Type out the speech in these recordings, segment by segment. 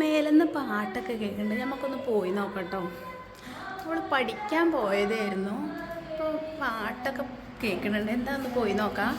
മേലെന്ന് പാട്ടൊക്കെ കേൾക്കുന്നുണ്ട്. നമുക്കൊന്ന് പോയി നോക്കട്ടോ. അവൾ പഠിക്കാൻ പോയതായിരുന്നു. അപ്പോൾ പാട്ടൊക്കെ കേൾക്കുന്നുണ്ട്. എന്താന്ന് പോയി നോക്കാം.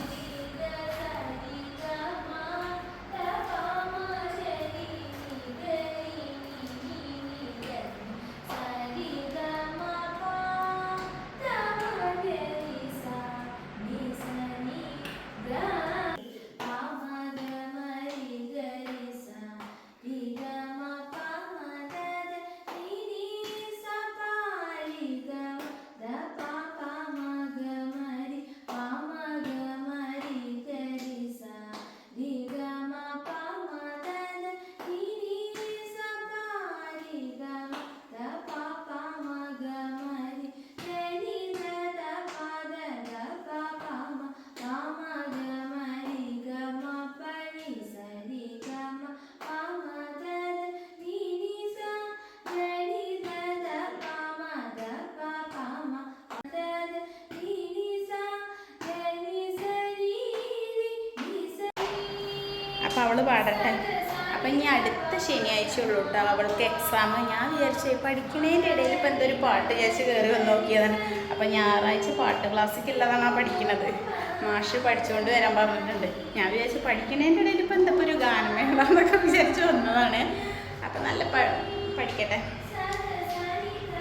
അപ്പോൾ അവൾ പാടട്ടെ. അപ്പം ഇനി അടുത്ത ശനിയാഴ്ച ഉള്ളൂ കേട്ടോ അവൾക്ക് എക്സാം. ഞാൻ വിചാരിച്ചു പഠിക്കണേൻ്റെ ഇടയിൽ ഇപ്പം എന്തൊരു പാട്ട് വിചാരിച്ച് കയറി വന്ന് നോക്കിയതാണ്. അപ്പം ഞായറാഴ്ച പാട്ട് ക്ലാസ്സിക്കുള്ളതാണ് പഠിക്കുന്നത്. മാഷ് പഠിച്ചുകൊണ്ട് വരാൻ പറഞ്ഞിട്ടുണ്ട്. ഞാൻ വിചാരിച്ചു പഠിക്കണേൻ്റെ ഇടയിൽ ഇപ്പം എന്താ ഒരു ഗാനം വേണമെന്നൊക്കെ വിചാരിച്ച് വന്നതാണ്. അപ്പം നല്ല പഠിക്കട്ടെ.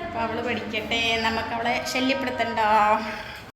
അപ്പോൾ അവൾ പഠിക്കട്ടെ, നമുക്ക് അവളെ ശല്യപ്പെടുത്തണ്ട.